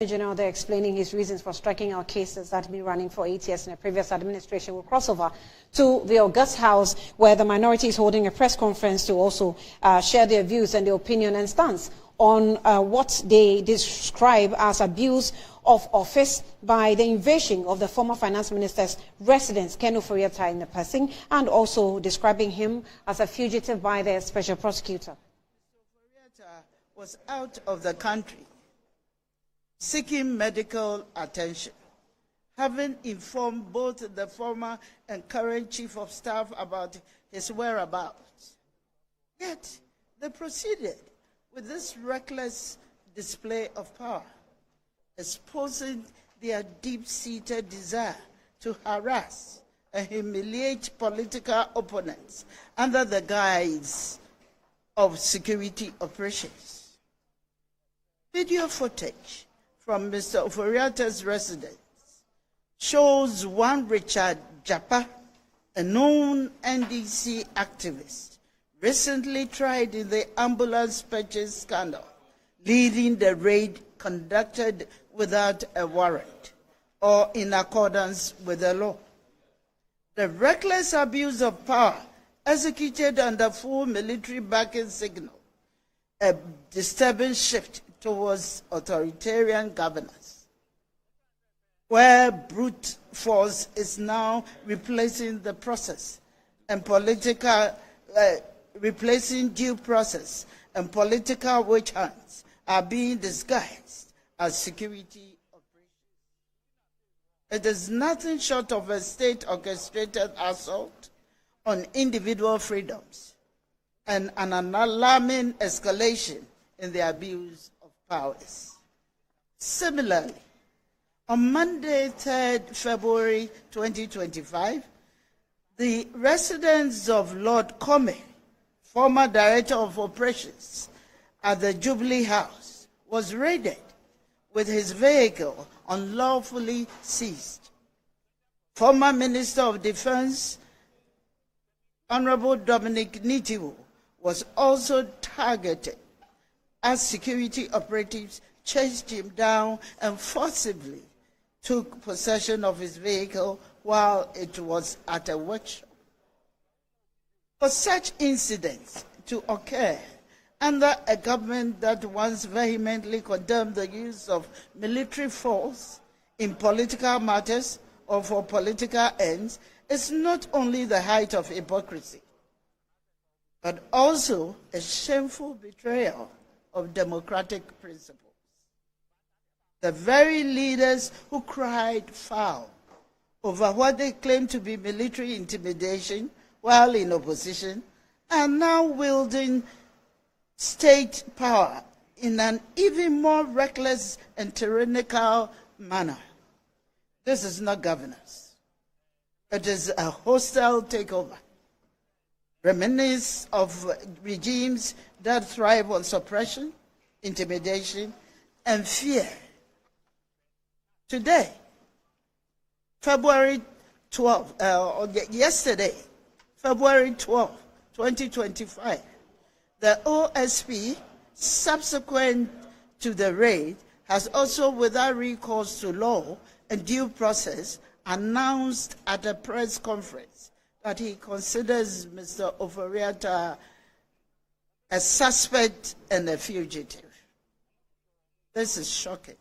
General there explaining his reasons for striking out cases that have been running for 8 years in a previous administration. Will cross over to the August House, where the minority is holding a press conference to also share their views and their opinion and stance on what they describe as abuse of office by the invasion of the former finance minister's residence, Ofori Atta, in the passing, and also describing him as a fugitive by the special prosecutor. Ofori Atta was out of the country seeking medical attention, having informed both the former and current chief of staff about his whereabouts. Yet, they proceeded with this reckless display of power, exposing their deep-seated desire to harass and humiliate political opponents under the guise of security operations. Video footage from Mr. Ofori Atta's residence shows one Richard Japa, a known NDC activist, recently tried in the ambulance purchase scandal, leading the raid conducted without a warrant or in accordance with the law. The reckless abuse of power executed under full military backing signal a disturbing shift towards authoritarian governance, where brute force is now replacing the process and replacing due process, and political witch hunts are being disguised as security operations. It is nothing short of a state-orchestrated assault on individual freedoms and an alarming escalation in the abuse of powers. Similarly, on Monday, 3rd February 2025, the residence of Lord Comey, former Director of Operations at the Jubilee House, was raided with his vehicle unlawfully seized. Former Minister of Defense, Honorable Dominic Nitiwo, was also targeted as security operatives chased him down and forcibly took possession of his vehicle while it was at a workshop. For such incidents to occur under a government that once vehemently condemned the use of military force in political matters or for political ends is not only the height of hypocrisy, but also a shameful betrayal of democratic principles. The very leaders who cried foul over what they claim to be military intimidation while in opposition are now wielding state power in an even more reckless and tyrannical manner. This is not governance. It is a hostile takeover, reminiscent of regimes that thrive on suppression, intimidation, and fear. Today, February 12, yesterday, February 12, 2025, the OSP, subsequent to the raid, has also, without recourse to law and due process, announced at a press conference that he considers Mr. Ofori Atta a suspect and a fugitive. This is shocking,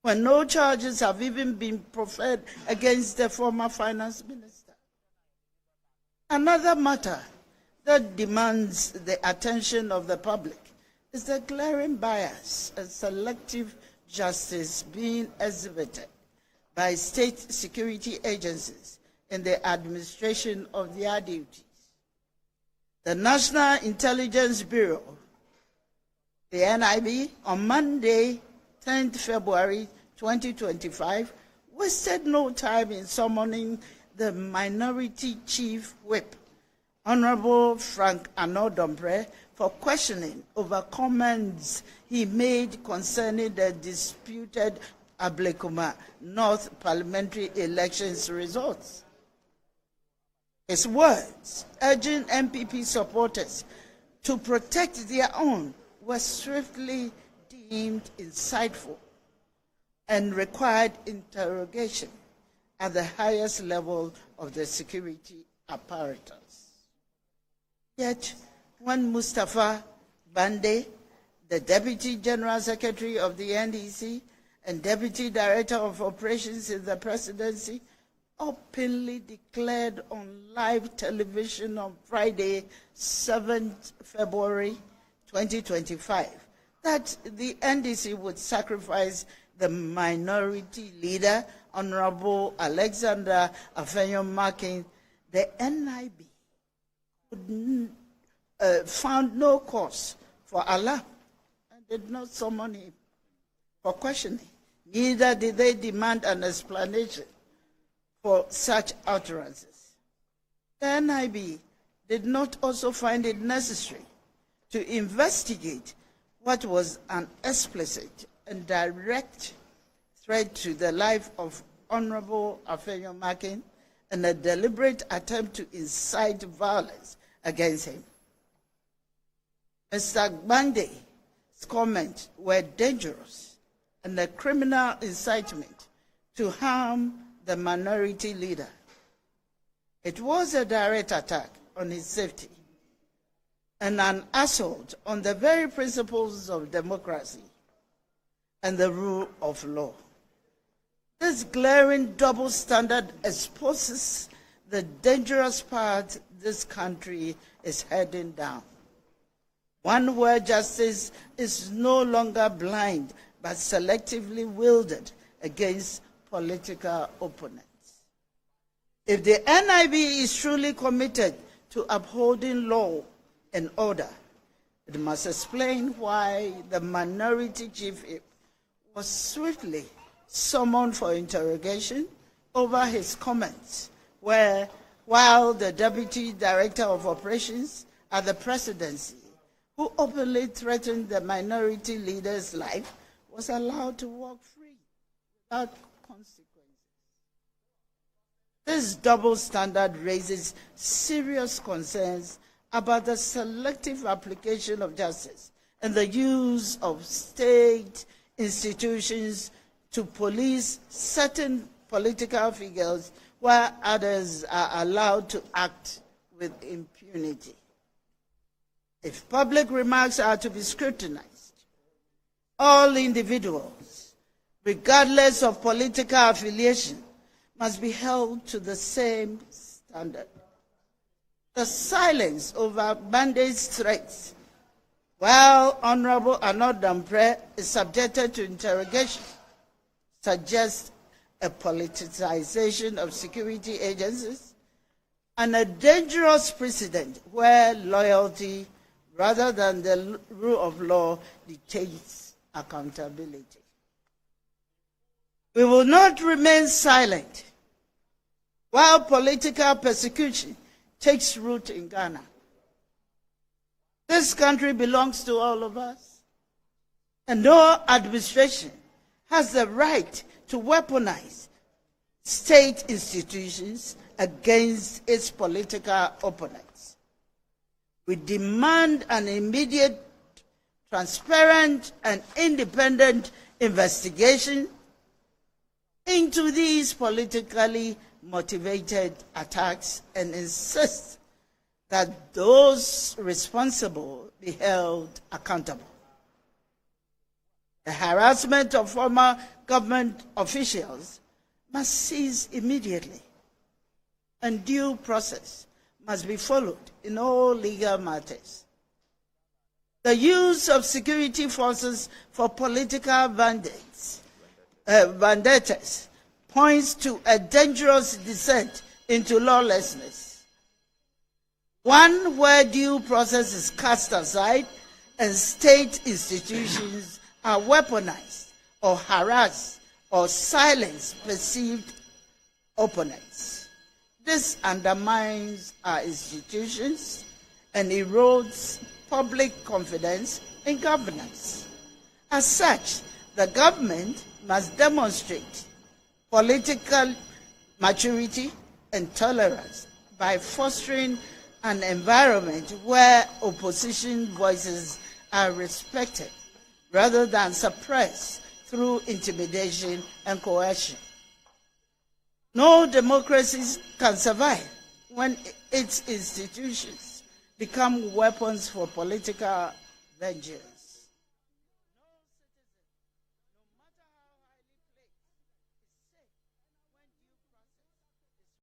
when no charges have even been proffered against the former finance minister. Another matter that demands the attention of the public is the glaring bias and selective justice being exhibited by state security agencies in the administration of their duties. The National Intelligence Bureau, the NIB, on Monday, 10th February 2025, wasted no time in summoning the Minority Chief Whip, Honorable Frank Anodombre, for questioning over comments he made concerning the disputed Ablekuma North parliamentary elections results. His words urging MPP supporters to protect their own were swiftly deemed insightful and required interrogation at the highest level of the security apparatus. Yet, when Mustafa Bande, the Deputy General Secretary of the NDC and Deputy Director of Operations in the Presidency, openly declared on live television on Friday, 7th February 2025, that the NDC would sacrifice the minority leader, Honorable Alexander Afenyo-Markin, the NIB found no cause for alarm and did not summon him for questioning. Neither did they demand an explanation for such utterances. The NIB did not also find it necessary to investigate what was an explicit and direct threat to the life of Honorable Afenyo-Markin and a deliberate attempt to incite violence against him. Mr. Bande's comments were dangerous and a criminal incitement to harm the minority leader. It was a direct attack on his safety and an assault on the very principles of democracy and the rule of law. This glaring double standard exposes the dangerous path this country is heading down. One where justice is no longer blind but selectively wielded against political opponents. If the NIB is truly committed to upholding law and order, it must explain why the minority chief was swiftly summoned for interrogation over his comments, while the Deputy Director of Operations at the Presidency, who openly threatened the minority leader's life, was allowed to walk free without consequences. This double standard raises serious concerns about the selective application of justice and the use of state institutions to police certain political figures while others are allowed to act with impunity. If public remarks are to be scrutinized, all individuals, regardless of political affiliation, must be held to the same standard. The silence over Bande's threats, while Honorable Arnaud Dampre is subjected to interrogation, suggests a politicization of security agencies and a dangerous precedent where loyalty rather than the rule of law dictates accountability. We will not remain silent while political persecution takes root in Ghana. This country belongs to all of us, and no administration has the right to weaponize state institutions against its political opponents. We demand an immediate, transparent, and independent investigation into these politically motivated attacks and insist that those responsible be held accountable. The harassment of former government officials must cease immediately, and due process must be followed in all legal matters. The use of security forces for political vendettas points to a dangerous descent into lawlessness, one where due process is cast aside and state institutions are weaponized or harass or silence perceived opponents. This undermines our institutions and erodes public confidence in governance. As such, the government must demonstrate political maturity and tolerance by fostering an environment where opposition voices are respected rather than suppressed through intimidation and coercion. No democracy can survive when its institutions become weapons for political vengeance.